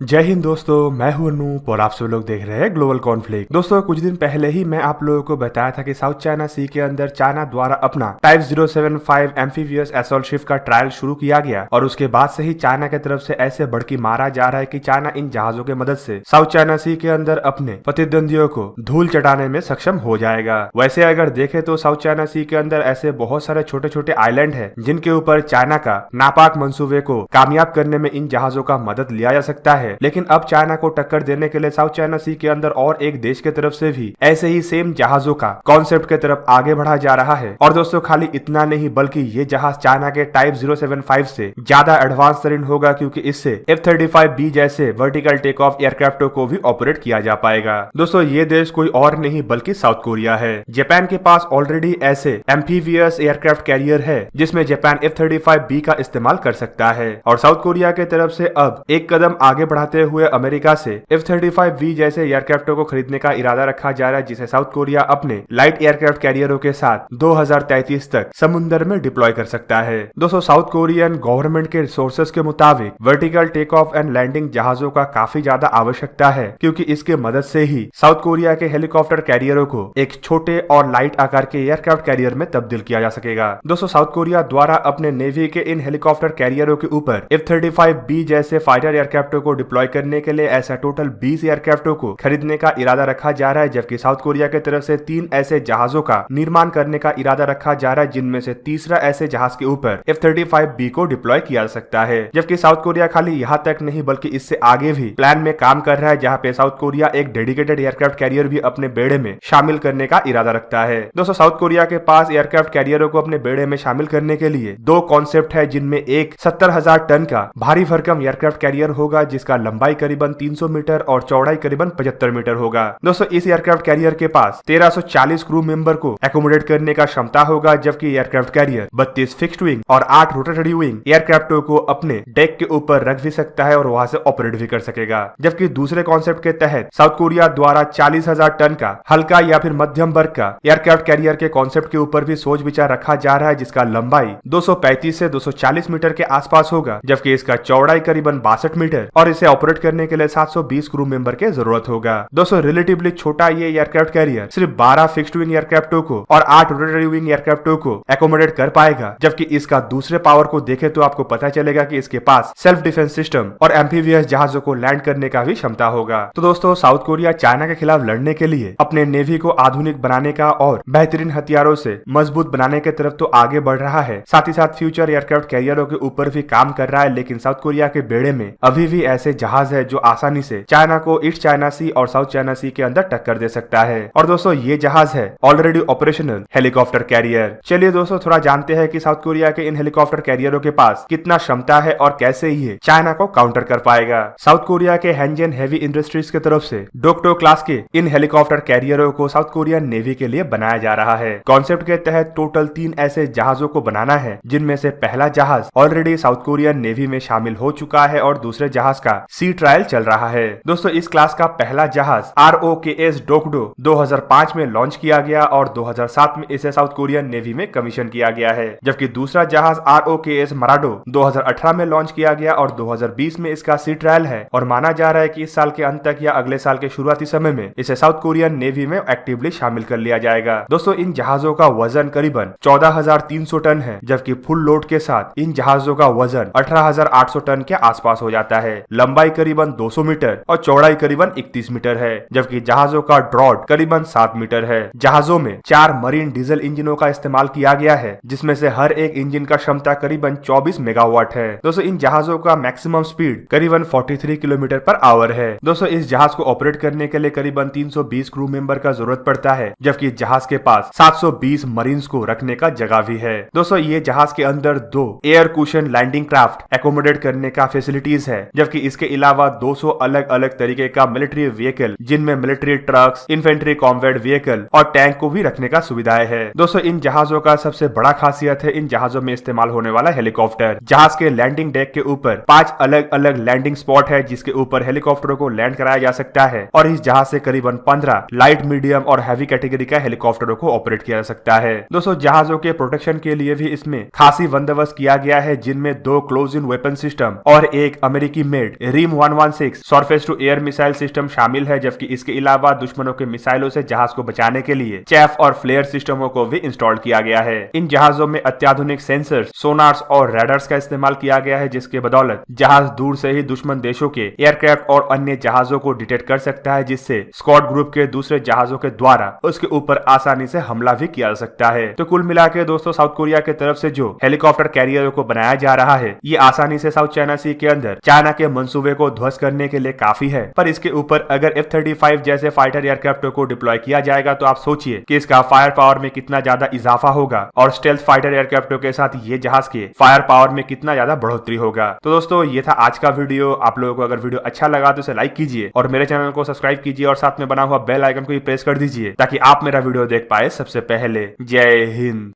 जय हिंद दोस्तों, मैं हूं अनूप और आप सब लोग देख रहे हैं ग्लोबल कॉन्फ्लिक्ट। दोस्तों कुछ दिन पहले ही मैं आप लोगों को बताया था कि साउथ चाइना सी के अंदर चाइना द्वारा अपना टाइप 075 एम्फीबियस असॉल्ट शिप का ट्रायल शुरू किया गया और उसके बाद से ही चाइना की तरफ से ऐसे भड़की मारा जा रहा है कि चाइना इन जहाजों की मदद से साउथ चाइना सी के अंदर अपने प्रतिद्वंदियों को धूल चटाने में सक्षम हो जाएगा। वैसे अगर देखें तो साउथ चाइना सी के अंदर ऐसे बहुत सारे छोटे छोटे आइलैंड है जिनके ऊपर चाइना का नापाक मंसूबे को कामयाब करने में इन जहाजों का मदद लिया जा सकता है। लेकिन अब चाइना को टक्कर देने के लिए साउथ चाइना सी के अंदर और एक देश की तरफ से भी ऐसे ही सेम जहाजों का कॉन्सेप्ट की तरफ आगे बढ़ा जा रहा है। और दोस्तों खाली इतना नहीं बल्कि ये जहाज चाइना के टाइप 075 से ज्यादा एडवांस तरीन होगा, क्योंकि इससे F-35B जैसे वर्टिकल टेक ऑफ एयरक्राफ्टों को भी ऑपरेट किया जा पाएगा। दोस्तों ये देश कोई और नहीं बल्कि साउथ कोरिया है। जापान के पास ऑलरेडी ऐसे एम्फीबियस एयरक्राफ्ट कैरियर है जिसमें जापान F-35B का इस्तेमाल कर सकता है। और साउथ कोरिया की तरफ से अब एक कदम आगे बढ़ाते हुए अमेरिका से F-35B जैसे एयरक्राफ्टों को खरीदने का इरादा रखा जा रहा है, जिसे साउथ कोरिया अपने लाइट एयरक्राफ्ट कैरियरों के साथ 2033 तक समुद्र में डिप्लॉय कर सकता है। दोस्तों साउथ कोरियन गवर्नमेंट के सोर्सेस के मुताबिक vertical take off and landing जहाजों का काफी ज्यादा आवश्यकता है, क्योंकि इसके मदद से ही साउथ कोरिया के हेलीकॉप्टर कैरियरों को एक छोटे और लाइट आकार के एयरक्राफ्ट कैरियर में तब्दील किया जा सकेगा। दोस्तों साउथ कोरिया द्वारा अपने नेवी के इन हेलीकॉप्टर कैरियरों के ऊपर F-35B जैसे फाइटर एयरक्राफ्टों को डिप्लॉय करने के लिए ऐसा टोटल 20 एयरक्राफ्टों को खरीदने का इरादा रखा जा रहा है, जबकि साउथ कोरिया की तरफ से 3 ऐसे जहाजों का निर्माण करने का इरादा रखा जा रहा है, जिनमें से तीसरा ऐसे जहाज के ऊपर F-35B को डिप्लॉय किया जा सकता है। जबकि साउथ कोरिया खाली यहाँ तक नहीं बल्कि इससे आगे भी प्लान में काम कर रहा है, जहाँ पे साउथ कोरिया एक डेडिकेटेड एयरक्राफ्ट कैरियर भी अपने बेड़े में शामिल करने का इरादा रखता है। दोस्तों साउथ कोरिया के पास एयरक्राफ्ट कैरियरों को अपने बेड़े में शामिल करने के लिए 2 कॉन्सेप्ट है, जिनमें एक 70,000 टन का भारी भरकम एयरक्राफ्ट कैरियर होगा जिसका लंबाई करीबन 300 मीटर और चौड़ाई करीबन 75 मीटर होगा। दोस्तों इस एयरक्राफ्ट कैरियर के पास 1340 क्रू मेंबर को एकोमोडेट करने का क्षमता होगा, जबकि एयरक्राफ्ट कैरियर 32 फिक्स्ड विंग और 8 रोटेटरी विंग एयरक्राफ्टों को अपने डेक के ऊपर रख भी सकता है और वहां से ऑपरेट भी कर सकेगा। जबकि दूसरे कॉन्सेप्ट के तहत साउथ कोरिया द्वारा 40,000 टन का हल्का या फिर मध्यम वर्ग का एयरक्राफ्ट कैरियर के कॉन्सेप्ट के ऊपर भी सोच विचार रखा जा रहा है, जिसका लंबाई 235 से 240 मीटर के आसपास होगा, जबकि इसका चौड़ाई करीबन 62 मीटर और इसे ऑपरेट करने के लिए 720 क्रू मेंबर के जरूरत होगा। दोस्तों रिलेटिवली छोटा ये एयरक्राफ्ट कैरियर सिर्फ 12 फिक्स्ड विंग एयरक्राफ्टों को और 8 रोटेटरी विंग एयरक्राफ्टों को एकोमोडेट कर पाएगा, जबकि इसका दूसरे पावर को देखे तो आपको पता चलेगा कि इसके पास सेल्फ डिफेंस सिस्टम और एम्फीबियस जहाजों को लैंड करने का भी क्षमता होगा। तो दोस्तों साउथ कोरिया चाइना के खिलाफ लड़ने के लिए अपने नेवी को आधुनिक बनाने का और बेहतरीन हथियारों से मजबूत बनाने की तरफ तो आगे बढ़ रहा है, साथ ही साथ फ्यूचर एयरक्राफ्ट कैरियरों के ऊपर भी काम कर रहा है। लेकिन साउथ कोरिया के बेड़े में अभी भी ऐसे जहाज है जो आसानी से चाइना को ईस्ट चाइना सी और साउथ चाइना सी के अंदर टक्कर दे सकता है। और दोस्तों ये जहाज है ऑलरेडी ऑपरेशनल हेलीकॉप्टर कैरियर। चलिए दोस्तों थोड़ा जानते हैं कि साउथ कोरिया के इन हेलीकॉप्टर कैरियरों के पास कितना क्षमता है और कैसे ये चाइना को काउंटर कर पाएगा। साउथ कोरिया के हैंजन हेवी इंडस्ट्रीज की तरफ से डोक्टो क्लास के इन हेलीकॉप्टर कैरियरों को साउथ कोरियन नेवी के लिए बनाया जा रहा है। कॉन्सेप्ट के तहत टोटल 3 ऐसे जहाजों को बनाना है, जिनमें से पहला जहाज ऑलरेडी साउथ कोरियन नेवी में शामिल हो चुका है और दूसरे जहाज का सी ट्रायल चल रहा है। दोस्तों इस क्लास का पहला जहाज ROKS डोकडो 2005 में लॉन्च किया गया और 2007 में इसे साउथ कोरियन नेवी में कमीशन किया गया है, जबकि दूसरा जहाज ROKS मराडो 2018 में लॉन्च किया गया और 2020 में इसका सी ट्रायल है और माना जा रहा है कि इस साल के अंत तक या अगले साल के शुरुआती समय में इसे साउथ कोरियन नेवी में एक्टिवली शामिल कर लिया जाएगा। दोस्तों इन जहाजों का वजन करीबन 14,300 टन है, जबकि फुल लोड के साथ इन जहाजों का वजन 18,800 टन के आसपास हो जाता है। लंबाई करीबन 200 मीटर और चौड़ाई करीबन 31 मीटर है, जबकि जहाजों का ड्रॉट करीबन 7 मीटर है। जहाजों में 4 मरीन डीजल इंजनों का इस्तेमाल किया गया है, जिसमें से हर एक इंजन का क्षमता करीबन 24 मेगावाट है। दोस्तों इन जहाजों का मैक्सिमम स्पीड करीबन 43 किलोमीटर पर आवर है। दोस्तों इस जहाज को ऑपरेट करने के लिए करीबन 320 क्रू मेंबर का जरूरत पड़ता है, जबकि जहाज के पास 720 मरीन्स को रखने का जगह भी है। दोस्तों ये जहाज के अंदर 2 air cushion landing craft accommodate करने का फैसिलिटीज है, जबकि इसके अलावा 200 अलग अलग तरीके का मिलिट्री व्हीकल, जिनमें military trucks, infantry combat vehicle और टैंक को भी रखने का सुविधाएं है। दोस्तों इन जहाजों का सबसे बड़ा खासियत है इन जहाजों में इस्तेमाल होने वाला हेलीकॉप्टर। जहाज के लैंडिंग डेक के ऊपर 5 अलग अलग लैंडिंग स्पॉट है, जिसके ऊपर हेलीकॉप्टरों को लैंड कराया जा सकता है और इस जहाज से करीबन 15 लाइट, मीडियम और हैवी कैटेगरी का हेलीकॉप्टरों को ऑपरेट किया जा सकता है। दोस्तों जहाजों के प्रोटेक्शन के लिए भी इसमें खासी बंदोबस्त किया गया है, जिनमें 2 क्लोज इन वेपन सिस्टम और एक अमेरिकी made RIM 116 surface to air missile system शामिल है, जबकि इसके अलावा दुश्मनों के मिसाइलों से जहाज को बचाने के लिए चैफ और फ्लेयर सिस्टमों को भी इंस्टॉल किया गया है। इन जहाजों में अत्याधुनिक सेंसर्स, सोनार्स और रडार्स का इस्तेमाल किया गया है, जिसके बदौलत जहाज दूर से ही दुश्मन देशों के एयरक्राफ्ट और अन्य जहाजों को डिटेक्ट कर सकता है, जिससे स्क्वाड ग्रुप के दूसरे जहाजों के द्वारा उसके ऊपर आसानी से हमला भी किया जा सकता है। तो कुल मिलाकर दोस्तों, साउथ कोरिया की तरफ से जो हेलीकॉप्टर कैरियरों को बनाया जा रहा है, ये आसानी से साउथ चाइना सी के अंदर चाइना के मंसूबे को ध्वस्त करने के लिए काफी है। पर इसके ऊपर अगर F-35 जैसे फाइटर एयरक्राफ्ट को डिप्लॉय किया जाएगा तो आप सोचिए कि इसका फायर पावर में कितना ज्यादा इजाफा होगा और स्टेल्थ फाइटर एयरक्राफ्टों के साथ ये जहाज के फायर पावर में कितना ज्यादा बढ़ोतरी होगा। तो दोस्तों, ये था आज का वीडियो। आप लोगों को अगर वीडियो अच्छा लगा तो इसे लाइक कीजिए और मेरे चैनल को सब्सक्राइब कीजिए और साथ में बना हुआ बेल आइकन को भी प्रेस कर दीजिए ताकि आप मेरा वीडियो देख पाए सबसे पहले। जय हिंद।